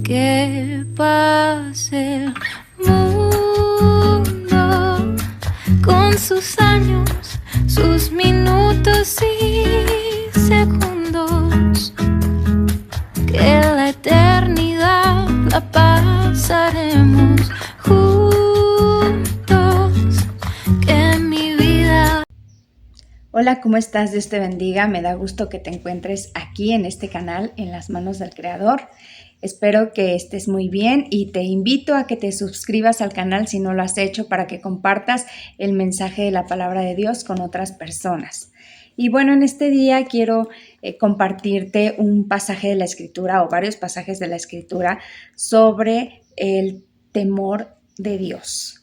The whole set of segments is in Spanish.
que pase el mundo con sus años, sus minutos y segundos, que la eternidad la pasaremos juntos, que mi vida... Hola, ¿cómo estás? Dios te bendiga. Me da gusto que te encuentres aquí en este canal, en las manos del Creador. Espero que estés muy bien y te invito a que te suscribas al canal si no lo has hecho, para que compartas el mensaje de la palabra de Dios con otras personas. Y bueno, en este día quiero compartirte un pasaje de la Escritura o varios pasajes de la Escritura sobre el temor de Dios.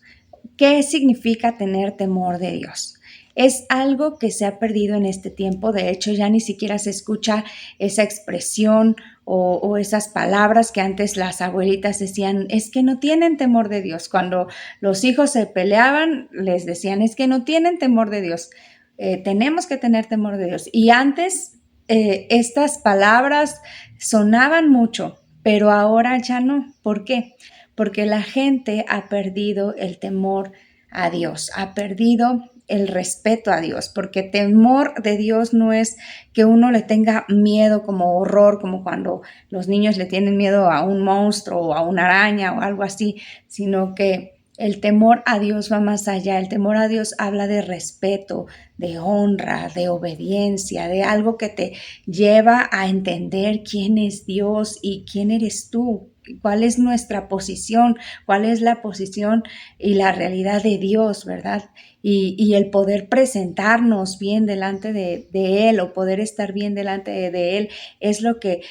¿Qué significa tener temor de Dios? Es algo que se ha perdido en este tiempo. De hecho, ya ni siquiera se escucha esa expresión o esas palabras que antes las abuelitas decían, es que no tienen temor de Dios. Cuando los hijos se peleaban, les decían, es que no tienen temor de Dios. Tenemos que tener temor de Dios. Y antes estas palabras sonaban mucho, pero ahora ya no. ¿Por qué? Porque la gente ha perdido el temor a Dios, ha perdido el respeto a Dios, porque temor de Dios no es que uno le tenga miedo como horror, como cuando los niños le tienen miedo a un monstruo o a una araña o algo así, sino que el temor a Dios va más allá. El temor a Dios habla de respeto, de honra, de obediencia, de algo que te lleva a entender quién es Dios y quién eres tú. ¿Cuál es nuestra posición? ¿Cuál es la posición y la realidad de Dios, verdad? Y el poder presentarnos bien delante de Él o poder estar bien delante de Él es lo que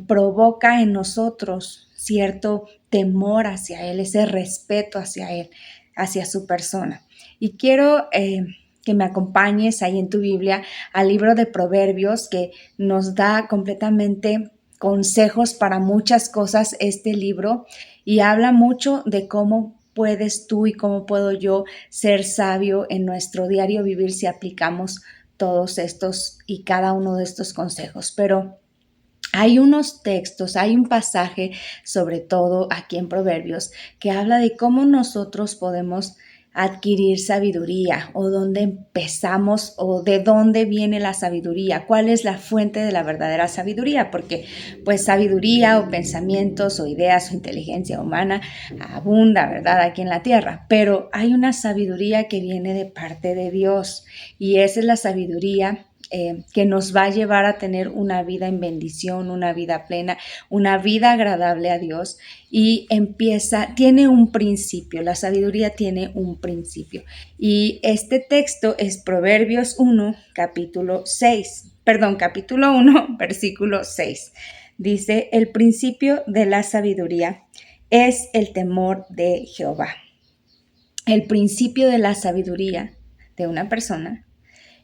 provoca en nosotros cierto temor hacia Él, ese respeto hacia Él, hacia su persona. Y quiero que me acompañes ahí en tu Biblia al libro de Proverbios, que nos da completamente consejos para muchas cosas este libro, y habla mucho de cómo puedes tú y cómo puedo yo ser sabio en nuestro diario vivir si aplicamos todos estos y cada uno de estos consejos. Pero hay unos textos, hay un pasaje, sobre todo aquí en Proverbios, que habla de cómo nosotros podemos adquirir sabiduría, o dónde empezamos, o de dónde viene la sabiduría, cuál es la fuente de la verdadera sabiduría, porque pues sabiduría o pensamientos o ideas o inteligencia humana abunda, ¿verdad?, aquí en la tierra, pero hay una sabiduría que viene de parte de Dios, y esa es la sabiduría que nos va a llevar a tener una vida en bendición, una vida plena, una vida agradable a Dios, y tiene un principio. La sabiduría tiene un principio, y este texto es Proverbios 1, capítulo 1, versículo 6. Dice, el principio de la sabiduría es el temor de Jehová. El principio de la sabiduría de una persona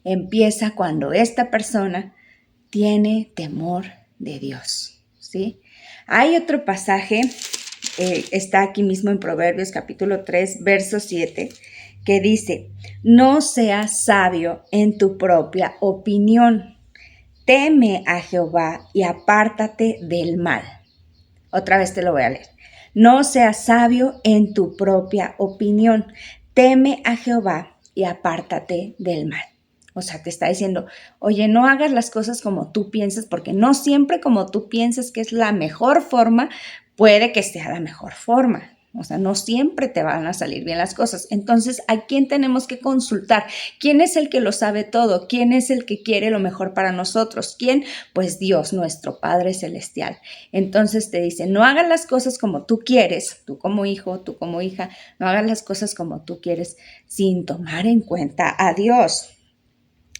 empieza cuando esta persona tiene temor de Dios, ¿sí? Hay otro pasaje, está aquí mismo en Proverbios capítulo 3, verso 7, que dice, no seas sabio en tu propia opinión, teme a Jehová y apártate del mal. Otra vez te lo voy a leer. No seas sabio en tu propia opinión, teme a Jehová y apártate del mal. O sea, te está diciendo, oye, no hagas las cosas como tú piensas, porque no siempre como tú piensas que es la mejor forma, puede que sea la mejor forma. O sea, no siempre te van a salir bien las cosas. Entonces, ¿a quién tenemos que consultar? ¿Quién es el que lo sabe todo? ¿Quién es el que quiere lo mejor para nosotros? ¿Quién? Pues Dios, nuestro Padre Celestial. Entonces te dice, no hagas las cosas como tú quieres, tú como hijo, tú como hija, no hagas las cosas como tú quieres sin tomar en cuenta a Dios.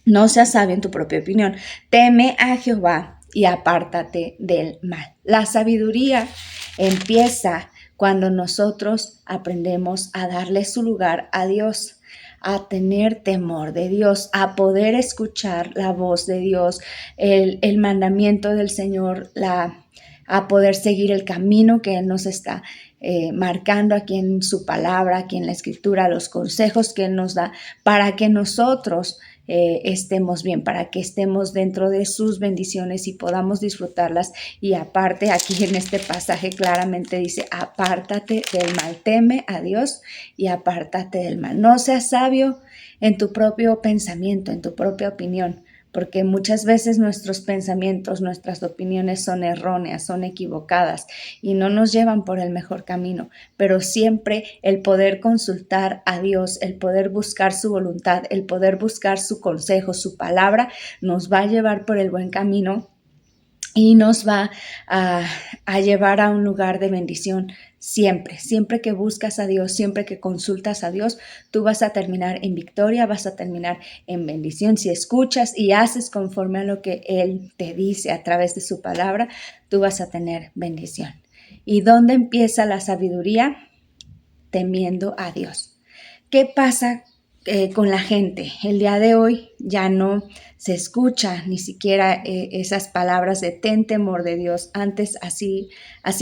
No seas sabio en tu propia opinión. Teme a Jehová y apártate del mal. La sabiduría empieza cuando nosotros aprendemos a darle su lugar a Dios, a tener temor de Dios, a poder escuchar la voz de Dios, el mandamiento del Señor, a poder seguir el camino que Él nos está marcando aquí en su palabra, aquí en la Escritura, los consejos que Él nos da, para que nosotros estemos bien, para que estemos dentro de sus bendiciones y podamos disfrutarlas. Y aparte, aquí en este pasaje claramente dice, apártate del mal, teme a Dios y apártate del mal. No seas sabio en tu propio pensamiento, en tu propia opinión, porque muchas veces nuestros pensamientos, nuestras opiniones son erróneas, son equivocadas y no nos llevan por el mejor camino, pero siempre el poder consultar a Dios, el poder buscar su voluntad, el poder buscar su consejo, su palabra, nos va a llevar por el buen camino y nos va a llevar a un lugar de bendición. Siempre que buscas a Dios, siempre que consultas a Dios, tú vas a terminar en victoria, vas a terminar en bendición. Si escuchas y haces conforme a lo que Él te dice a través de su palabra, tú vas a tener bendición. ¿Y dónde empieza la sabiduría? Temiendo a Dios. ¿Qué pasa con la gente? El día de hoy ya no se escucha ni siquiera esas palabras de ten temor de Dios. Antes así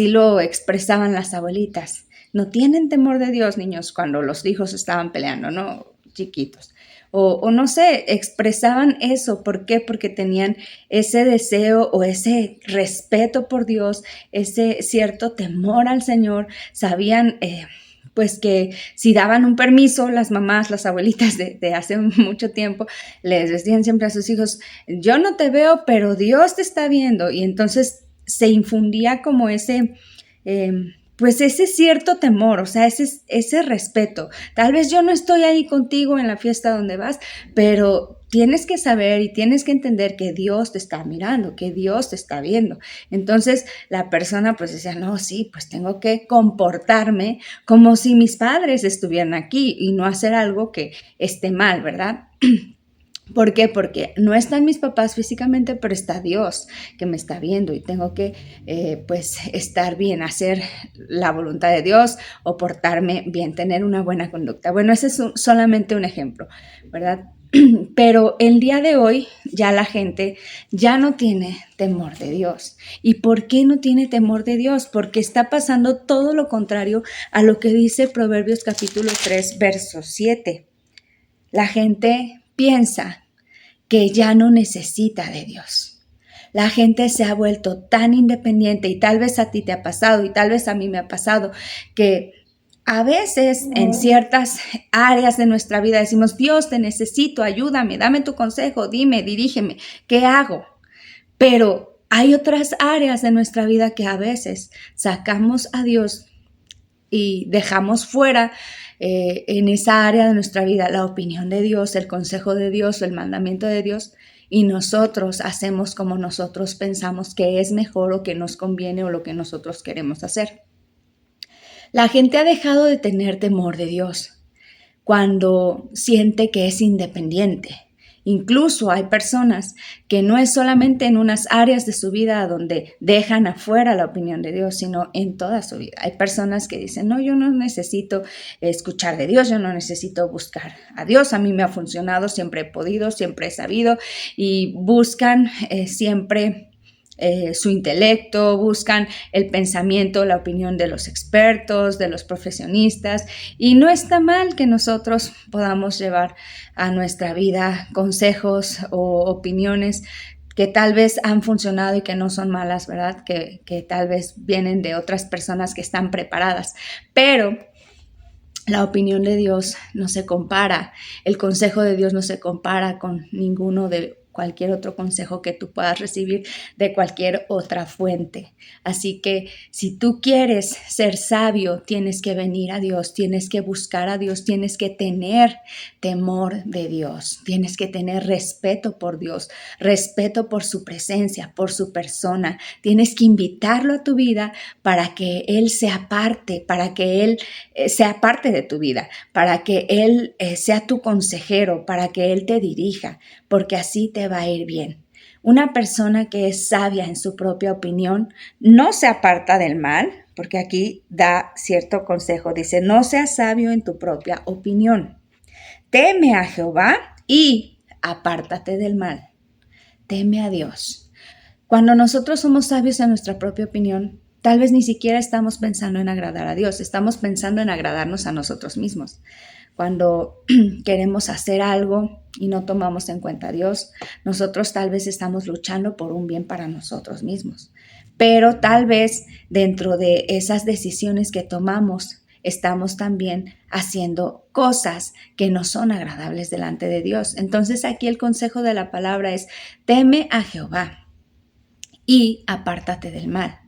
lo expresaban las abuelitas. No tienen temor de Dios, niños, cuando los hijos estaban peleando, ¿no? Chiquitos. O no sé, expresaban eso. ¿Por qué? Porque tenían ese deseo o ese respeto por Dios, ese cierto temor al Señor. Sabían pues que si daban un permiso, las mamás, las abuelitas de hace mucho tiempo, les decían siempre a sus hijos, yo no te veo, pero Dios te está viendo. Y entonces se infundía como pues ese cierto temor, o sea, ese respeto. Tal vez yo no estoy ahí contigo en la fiesta donde vas, pero tienes que saber y tienes que entender que Dios te está mirando, que Dios te está viendo. Entonces la persona pues decía, no, sí, pues tengo que comportarme como si mis padres estuvieran aquí y no hacer algo que esté mal, ¿verdad? ¿Por qué? Porque no están mis papás físicamente, pero está Dios que me está viendo y tengo que pues estar bien, hacer la voluntad de Dios o portarme bien, tener una buena conducta. Bueno, ese es solamente un ejemplo, ¿verdad? Pero el día de hoy ya la gente ya no tiene temor de Dios. ¿Y por qué no tiene temor de Dios? Porque está pasando todo lo contrario a lo que dice Proverbios capítulo 3, verso 7. La gente piensa que ya no necesita de Dios. La gente se ha vuelto tan independiente y tal vez a ti te ha pasado y tal vez a mí me ha pasado que a veces en ciertas áreas de nuestra vida decimos, Dios, te necesito, ayúdame, dame tu consejo, dime, dirígeme, ¿qué hago? Pero hay otras áreas de nuestra vida que a veces sacamos a Dios y dejamos fuera en esa área de nuestra vida la opinión de Dios, el consejo de Dios o el mandamiento de Dios, y nosotros hacemos como nosotros pensamos que es mejor o que nos conviene o lo que nosotros queremos hacer. La gente ha dejado de tener temor de Dios cuando siente que es independiente. Incluso hay personas que no es solamente en unas áreas de su vida donde dejan afuera la opinión de Dios, sino en toda su vida. Hay personas que dicen, no, yo no necesito escuchar de Dios, yo no necesito buscar a Dios, a mí me ha funcionado, siempre he podido, siempre he sabido, y buscan siempre su intelecto, buscan el pensamiento, la opinión de los expertos, de los profesionistas, y no está mal que nosotros podamos llevar a nuestra vida consejos o opiniones que tal vez han funcionado y que no son malas, ¿verdad? Que tal vez vienen de otras personas que están preparadas, pero la opinión de Dios no se compara, el consejo de Dios no se compara con ninguno de cualquier otro consejo que tú puedas recibir de cualquier otra fuente. Así que si tú quieres ser sabio, tienes que venir a Dios, tienes que buscar a Dios, tienes que tener temor de Dios, tienes que tener respeto por Dios, respeto por su presencia, por su persona. Tienes que invitarlo a tu vida para que Él sea parte, para que Él sea parte de tu vida, para que Él sea tu consejero, para que Él te dirija, porque así te va a ir bien. Una persona que es sabia en su propia opinión no se aparta del mal, porque aquí da cierto consejo. Dice, no seas sabio en tu propia opinión. Teme a Jehová y apártate del mal. Teme a Dios. Cuando nosotros somos sabios en nuestra propia opinión, tal vez ni siquiera estamos pensando en agradar a Dios, estamos pensando en agradarnos a nosotros mismos. Cuando queremos hacer algo y no tomamos en cuenta a Dios, nosotros tal vez estamos luchando por un bien para nosotros mismos. Pero tal vez dentro de esas decisiones que tomamos, estamos también haciendo cosas que no son agradables delante de Dios. Entonces aquí el consejo de la palabra es: teme a Jehová y apártate del mal.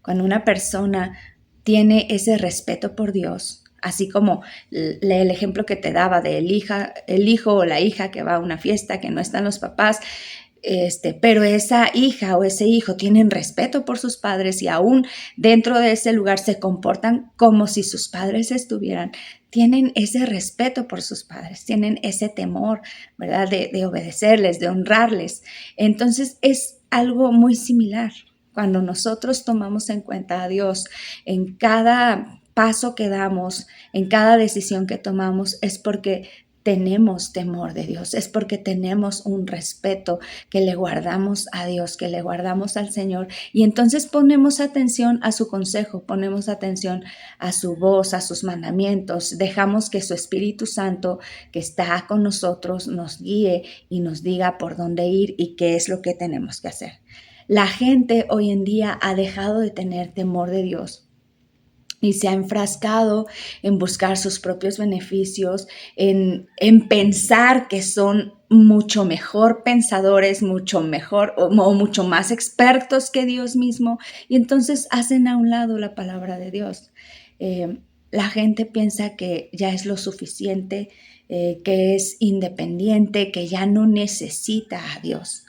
Cuando una persona tiene ese respeto por Dios, así como el ejemplo que te daba del el hijo o la hija que va a una fiesta, que no están los papás, pero esa hija o ese hijo tienen respeto por sus padres y aún dentro de ese lugar se comportan como si sus padres estuvieran. Tienen ese respeto por sus padres, tienen ese temor, ¿verdad? De obedecerles, de honrarles. Entonces es algo muy similar. Cuando nosotros tomamos en cuenta a Dios en cada paso que damos, en cada decisión que tomamos, es porque tenemos temor de Dios, es porque tenemos un respeto que le guardamos a Dios, que le guardamos al Señor, y entonces ponemos atención a su consejo, ponemos atención a su voz, a sus mandamientos, dejamos que su Espíritu Santo que está con nosotros nos guíe y nos diga por dónde ir y qué es lo que tenemos que hacer. La gente hoy en día ha dejado de tener temor de Dios y se ha enfrascado en buscar sus propios beneficios, en pensar que son mucho mejor pensadores, mucho mejor o mucho más expertos que Dios mismo, y entonces hacen a un lado la palabra de Dios. La gente piensa que ya es lo suficiente, que es independiente, que ya no necesita a Dios.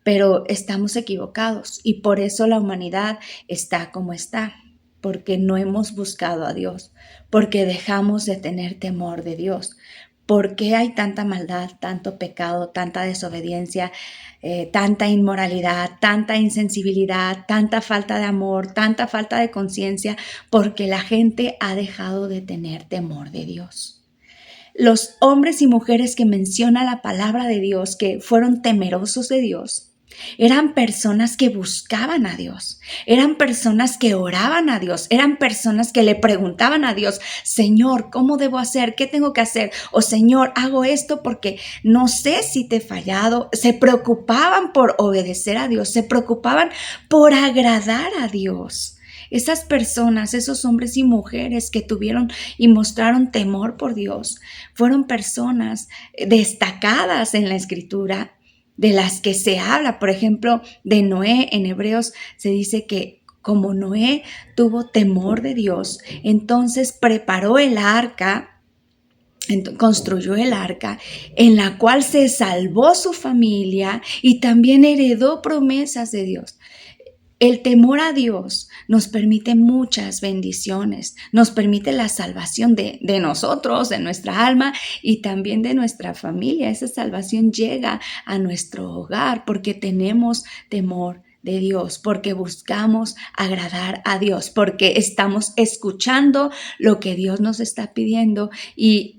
Pero estamos equivocados y por eso la humanidad está como está, porque no hemos buscado a Dios, porque dejamos de tener temor de Dios. ¿Por qué hay tanta maldad, tanto pecado, tanta desobediencia, tanta inmoralidad, tanta insensibilidad, tanta falta de amor, tanta falta de conciencia? Porque la gente ha dejado de tener temor de Dios. Los hombres y mujeres que menciona la palabra de Dios, que fueron temerosos de Dios, eran personas que buscaban a Dios, eran personas que oraban a Dios, eran personas que le preguntaban a Dios: Señor, ¿cómo debo hacer? ¿Qué tengo que hacer? O Señor, hago esto porque no sé si te he fallado. Se preocupaban por obedecer a Dios, se preocupaban por agradar a Dios. Esas personas, esos hombres y mujeres que tuvieron y mostraron temor por Dios, fueron personas destacadas en la Escritura, de las que se habla. Por ejemplo, de Noé. En Hebreos se dice que como Noé tuvo temor de Dios, entonces preparó el arca, construyó el arca, en la cual se salvó su familia y también heredó promesas de Dios. El temor a Dios nos permite muchas bendiciones, nos permite la salvación de nosotros, de nuestra alma y también de nuestra familia. Esa salvación llega a nuestro hogar porque tenemos temor de Dios, porque buscamos agradar a Dios, porque estamos escuchando lo que Dios nos está pidiendo, y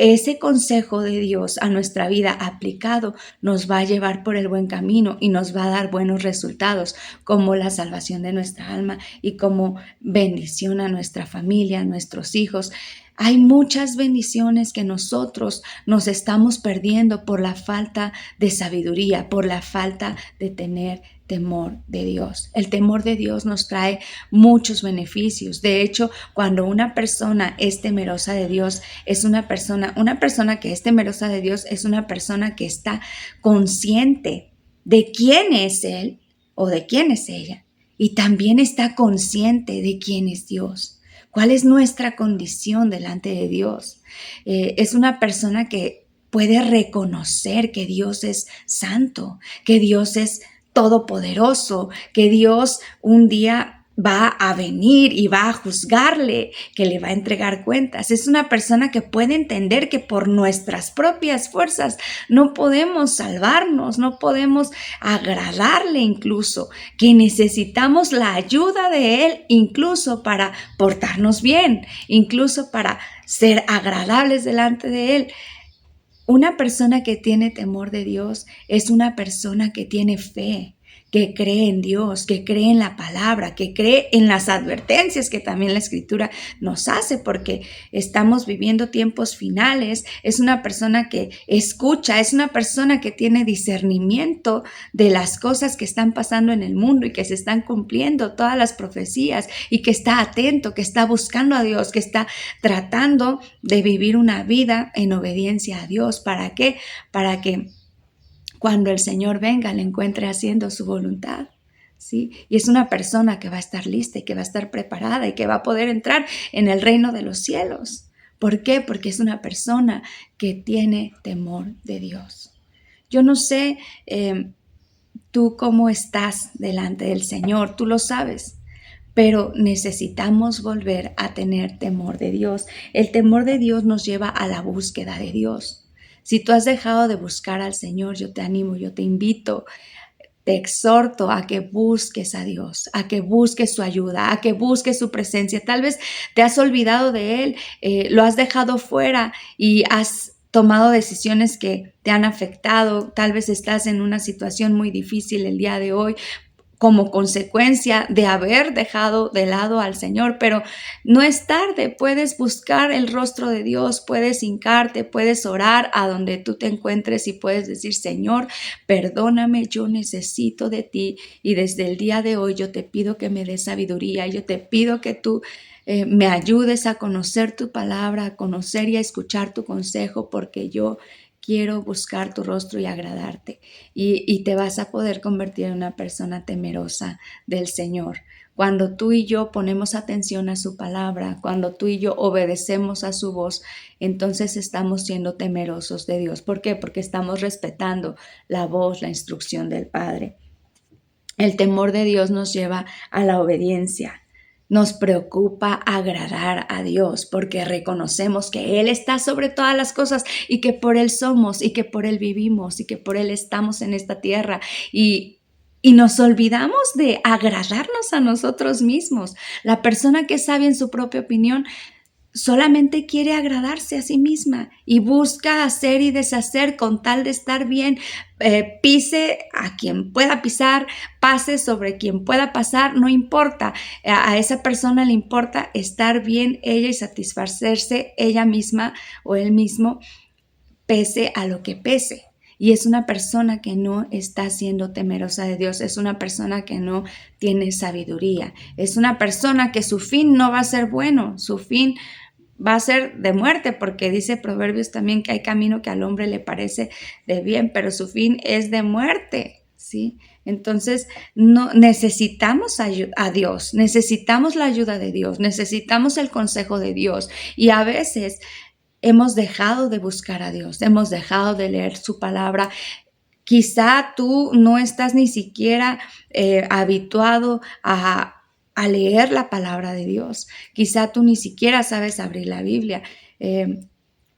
ese consejo de Dios a nuestra vida aplicado nos va a llevar por el buen camino y nos va a dar buenos resultados, como la salvación de nuestra alma y como bendición a nuestra familia, a nuestros hijos. Hay muchas bendiciones que nosotros nos estamos perdiendo por la falta de sabiduría, por la falta de tener temor de Dios. El temor de Dios nos trae muchos beneficios. De hecho, cuando una persona es temerosa de Dios, es una persona que es temerosa de Dios es una persona que está consciente de quién es Él o de quién es ella, y también está consciente de quién es Dios. ¿Cuál es nuestra condición delante de Dios? Es una persona que puede reconocer que Dios es santo, que Dios es todopoderoso, que Dios un día va a venir y va a juzgarle, que le va a entregar cuentas. Es una persona que puede entender que por nuestras propias fuerzas no podemos salvarnos, no podemos agradarle incluso, que necesitamos la ayuda de Él incluso para portarnos bien, incluso para ser agradables delante de Él. Una persona que tiene temor de Dios es una persona que tiene fe, que cree en Dios, que cree en la palabra, que cree en las advertencias que también la Escritura nos hace, porque estamos viviendo tiempos finales. Es una persona que escucha, es una persona que tiene discernimiento de las cosas que están pasando en el mundo y que se están cumpliendo todas las profecías, y que está atento, que está buscando a Dios, que está tratando de vivir una vida en obediencia a Dios. ¿Para qué? Para que cuando el Señor venga, le encuentre haciendo su voluntad, ¿sí? Y es una persona que va a estar lista y que va a estar preparada y que va a poder entrar en el reino de los cielos. ¿Por qué? Porque es una persona que tiene temor de Dios. Yo no sé tú cómo estás delante del Señor, tú lo sabes, pero necesitamos volver a tener temor de Dios. El temor de Dios nos lleva a la búsqueda de Dios. Si tú has dejado de buscar al Señor, yo te animo, yo te invito, te exhorto a que busques a Dios, a que busques su ayuda, a que busques su presencia. Tal vez te has olvidado de Él, lo has dejado fuera y has tomado decisiones que te han afectado. Tal vez estás en una situación muy difícil el día de hoy como consecuencia de haber dejado de lado al Señor, pero no es tarde. Puedes buscar el rostro de Dios, puedes hincarte, puedes orar a donde tú te encuentres y puedes decir: Señor, perdóname, yo necesito de ti, y desde el día de hoy yo te pido que me des sabiduría, yo te pido que tú me ayudes a conocer tu palabra, a conocer y a escuchar tu consejo, porque yo quiero buscar tu rostro y agradarte, y te vas a poder convertir en una persona temerosa del Señor. Cuando tú y yo ponemos atención a su palabra, cuando tú y yo obedecemos a su voz, entonces estamos siendo temerosos de Dios. ¿Por qué? Porque estamos respetando la voz, la instrucción del Padre. El temor de Dios nos lleva a la obediencia. Nos preocupa agradar a Dios porque reconocemos que Él está sobre todas las cosas y que por Él somos y que por Él vivimos y que por Él estamos en esta tierra, y nos olvidamos de agradarnos a nosotros mismos. La persona que es sabia en su propia opinión solamente quiere agradarse a sí misma y busca hacer y deshacer con tal de estar bien. Pise a quien pueda pisar, pase sobre quien pueda pasar, no importa. A esa persona le importa estar bien ella y satisfacerse ella misma o él mismo, pese a lo que pese. Y es una persona que no está siendo temerosa de Dios, es una persona que no tiene sabiduría, es una persona que su fin no va a ser bueno, su fin va a ser de muerte, porque dice Proverbios también que hay camino que al hombre le parece de bien, pero su fin es de muerte, ¿sí? Entonces, no, necesitamos a Dios, necesitamos la ayuda de Dios, necesitamos el consejo de Dios, y a veces hemos dejado de buscar a Dios, hemos dejado de leer su palabra. Quizá tú no estás ni siquiera habituado a leer la palabra de Dios. Quizá tú ni siquiera sabes abrir la Biblia.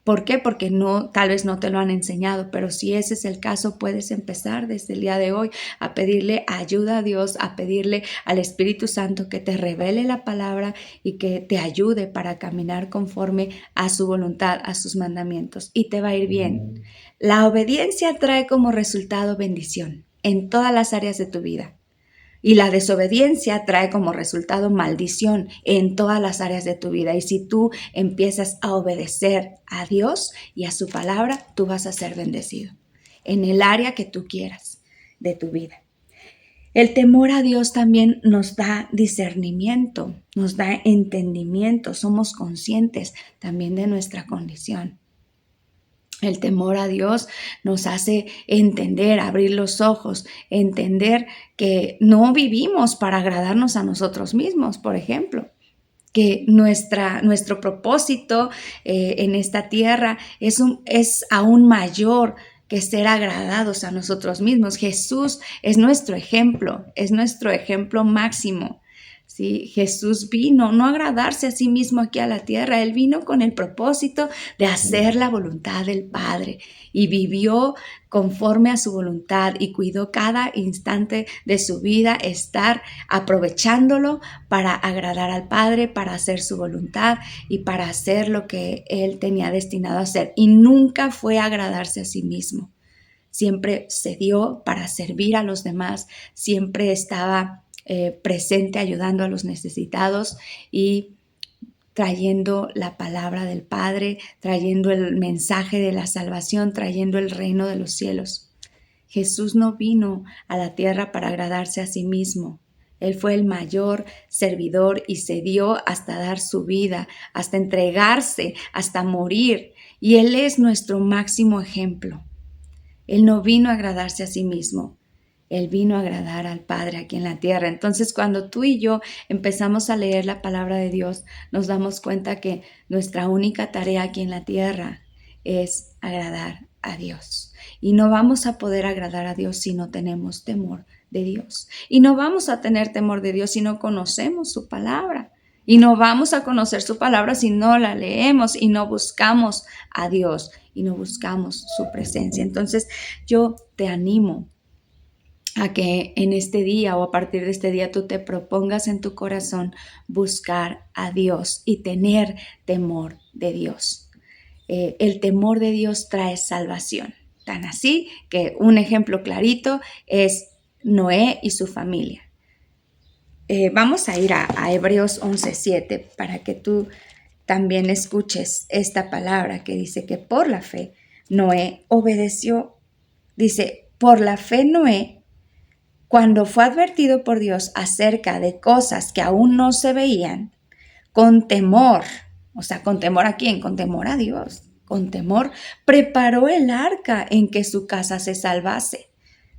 ¿Por qué? Porque tal vez no te lo han enseñado, pero si ese es el caso, puedes empezar desde el día de hoy a pedirle ayuda a Dios, a pedirle al Espíritu Santo que te revele la palabra y que te ayude para caminar conforme a su voluntad, a sus mandamientos, y te va a ir bien. La obediencia trae como resultado bendición en todas las áreas de tu vida. Y la desobediencia trae como resultado maldición en todas las áreas de tu vida. Y si tú empiezas a obedecer a Dios y a su palabra, tú vas a ser bendecido en el área que tú quieras de tu vida. El temor a Dios también nos da discernimiento, nos da entendimiento. Somos conscientes también de nuestra condición. El temor a Dios nos hace entender, abrir los ojos, entender que no vivimos para agradarnos a nosotros mismos, por ejemplo, que nuestro propósito en esta tierra es aún mayor que ser agradados a nosotros mismos. Jesús es nuestro ejemplo máximo. Sí, Jesús vino no a agradarse a sí mismo aquí a la tierra, Él vino con el propósito de hacer la voluntad del Padre y vivió conforme a su voluntad y cuidó cada instante de su vida, estar aprovechándolo para agradar al Padre, para hacer su voluntad y para hacer lo que Él tenía destinado a hacer, y nunca fue a agradarse a sí mismo. siempre se dio para servir a los demás, siempre estaba presente ayudando a los necesitados y trayendo la palabra del Padre, trayendo el mensaje de la salvación, trayendo el reino de los cielos. Jesús no vino a la tierra para agradarse a sí mismo. Él fue el mayor servidor y se dio hasta dar su vida, hasta entregarse, hasta morir. Y Él es nuestro máximo ejemplo. Él no vino a agradarse a sí mismo. Él vino a agradar al Padre aquí en la tierra. Entonces, cuando tú y yo empezamos a leer la palabra de Dios, nos damos cuenta que nuestra única tarea aquí en la tierra es agradar a Dios. Y no vamos a poder agradar a Dios si no tenemos temor de Dios. Y no vamos a tener temor de Dios si no conocemos su palabra. Y no vamos a conocer su palabra si no la leemos y no buscamos a Dios y no buscamos su presencia. Entonces, yo te animo a que en este día o a partir de este día tú te propongas en tu corazón buscar a Dios y tener temor de Dios. El temor de Dios trae salvación. Tan así que un ejemplo clarito es Noé y su familia. Vamos a ir a Hebreos 11:7 para que tú también escuches esta palabra que dice que por la fe Noé obedeció. Dice, por la fe Noé, cuando fue advertido por Dios acerca de cosas que aún no se veían, con temor, o sea, ¿con temor a quién? Con temor a Dios, con temor, preparó el arca en que su casa se salvase.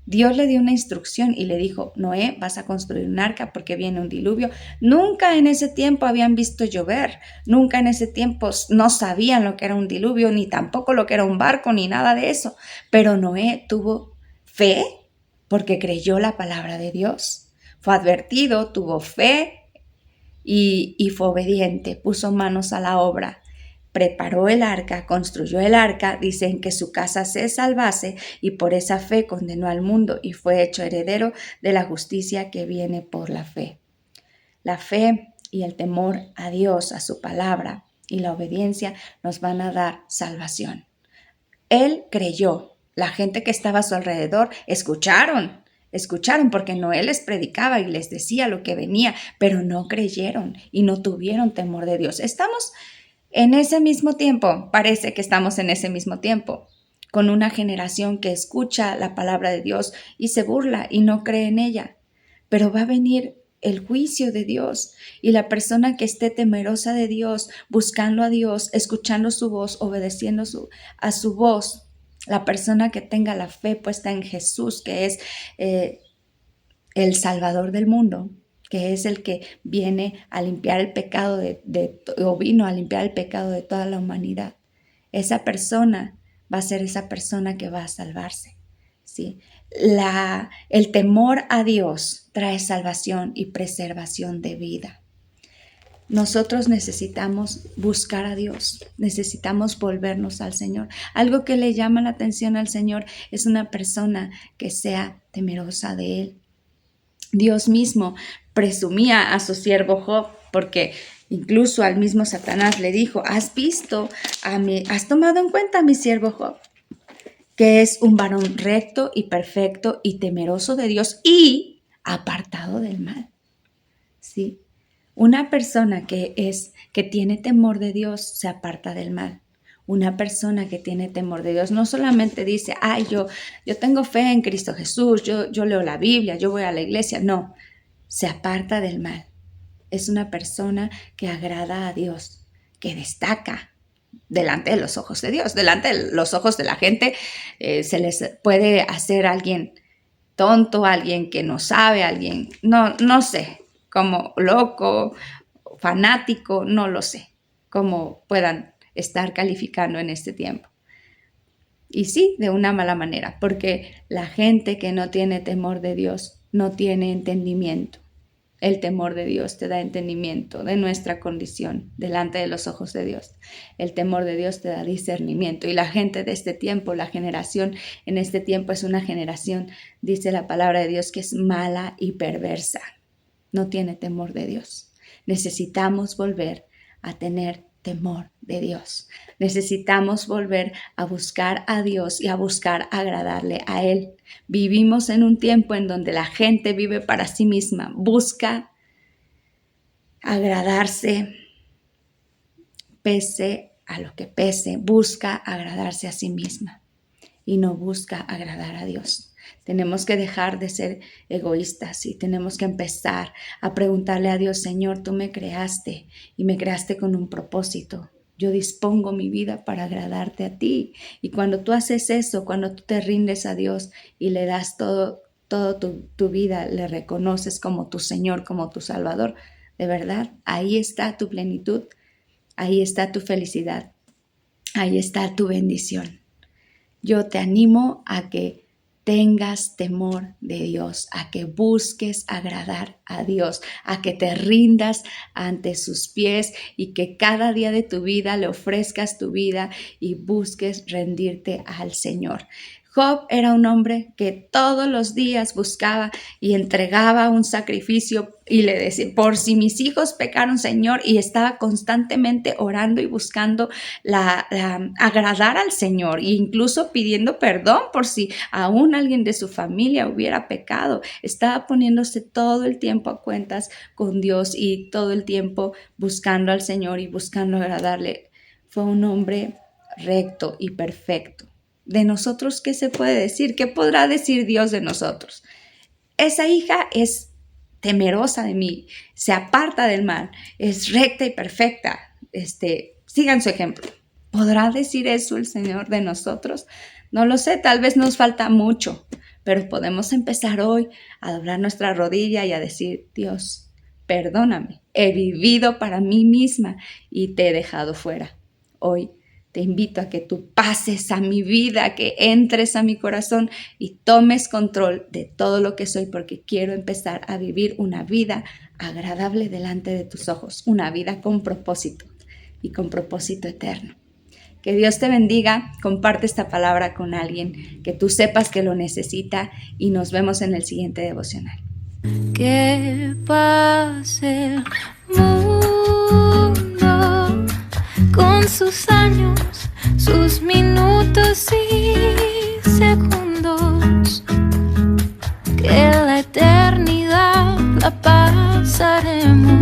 Dios le dio una instrucción y le dijo, Noé, vas a construir un arca porque viene un diluvio. Nunca en ese tiempo habían visto llover, nunca en ese tiempo no sabían lo que era un diluvio, ni tampoco lo que era un barco, ni nada de eso. Pero Noé tuvo fe porque creyó la palabra de Dios. Fue advertido, tuvo fe y fue obediente, puso manos a la obra. Preparó el arca, construyó el arca, dicen que su casa se salvase y por esa fe condenó al mundo y fue hecho heredero de la justicia que viene por la fe. La fe y el temor a Dios, a su palabra y la obediencia nos van a dar salvación. Él creyó. La gente que estaba a su alrededor escucharon porque Noé les predicaba y les decía lo que venía, pero no creyeron y no tuvieron temor de Dios. Estamos en ese mismo tiempo, parece que estamos en ese mismo tiempo, con una generación que escucha la palabra de Dios y se burla y no cree en ella. Pero va a venir el juicio de Dios y la persona que esté temerosa de Dios, buscando a Dios, escuchando su voz, obedeciendo a su voz, la persona que tenga la fe puesta en Jesús, que es el Salvador del mundo, que es el que viene a limpiar el pecado o vino a limpiar el pecado de toda la humanidad. Esa persona va a ser esa persona que va a salvarse, ¿sí? El temor a Dios trae salvación y preservación de vida. Nosotros necesitamos buscar a Dios, necesitamos volvernos al Señor. Algo que le llama la atención al Señor es una persona que sea temerosa de Él. Dios mismo presumía a su siervo Job, porque incluso al mismo Satanás le dijo, has tomado en cuenta a mi siervo Job, que es un varón recto y perfecto y temeroso de Dios y apartado del mal. ¿Sí? Una persona que tiene temor de Dios se aparta del mal. Una persona que tiene temor de Dios no solamente dice, yo tengo fe en Cristo Jesús, yo leo la Biblia, yo voy a la iglesia. No, se aparta del mal. Es una persona que agrada a Dios, que destaca delante de los ojos de Dios. Delante de los ojos de la gente se les puede hacer alguien tonto, alguien que no sabe, alguien, no sé, como loco, fanático, no lo sé, cómo puedan estar calificando en este tiempo. Y sí, de una mala manera, porque la gente que no tiene temor de Dios no tiene entendimiento. El temor de Dios te da entendimiento de nuestra condición delante de los ojos de Dios. El temor de Dios te da discernimiento. Y la gente de este tiempo, la generación en este tiempo es una generación, dice la palabra de Dios, que es mala y perversa. No tiene temor de Dios. Necesitamos volver a tener temor de Dios. Necesitamos volver a buscar a Dios y a buscar agradarle a Él. Vivimos en un tiempo en donde la gente vive para sí misma, busca agradarse, pese a lo que pese, busca agradarse a sí misma y no busca agradar a Dios. Tenemos que dejar de ser egoístas y tenemos que empezar a preguntarle a Dios: Señor, tú me creaste y me creaste con un propósito. Yo dispongo mi vida para agradarte a ti. Y cuando tú haces eso, cuando tú te rindes a Dios y le das todo tu vida, le reconoces como tu Señor, como tu Salvador, de verdad, ahí está tu plenitud, ahí está tu felicidad, ahí está tu bendición. Yo te animo a que tengas temor de Dios, a que busques agradar a Dios, a que te rindas ante sus pies y que cada día de tu vida le ofrezcas tu vida y busques rendirte al Señor. Job era un hombre que todos los días buscaba y entregaba un sacrificio y le decía: por si mis hijos pecaron, Señor, y estaba constantemente orando y buscando agradar al Señor e incluso pidiendo perdón por si aún alguien de su familia hubiera pecado. Estaba poniéndose todo el tiempo a cuentas con Dios y todo el tiempo buscando al Señor y buscando agradarle. Fue un hombre recto y perfecto. De nosotros, ¿qué se puede decir? ¿Qué podrá decir Dios de nosotros? Esa hija es temerosa de mí, se aparta del mal, es recta y perfecta. Sigan su ejemplo. ¿Podrá decir eso el Señor de nosotros? No lo sé, tal vez nos falta mucho, pero podemos empezar hoy a doblar nuestra rodilla y a decir: Dios, perdóname, he vivido para mí misma y te he dejado fuera. Hoy te invito a que tú pases a mi vida, que entres a mi corazón y tomes control de todo lo que soy, porque quiero empezar a vivir una vida agradable delante de tus ojos, una vida con propósito y con propósito eterno. Que Dios te bendiga, comparte esta palabra con alguien que tú sepas que lo necesita y nos vemos en el siguiente devocional. Que pase el mundo con sus años, sus minutos y segundos, que la eternidad la pasaremos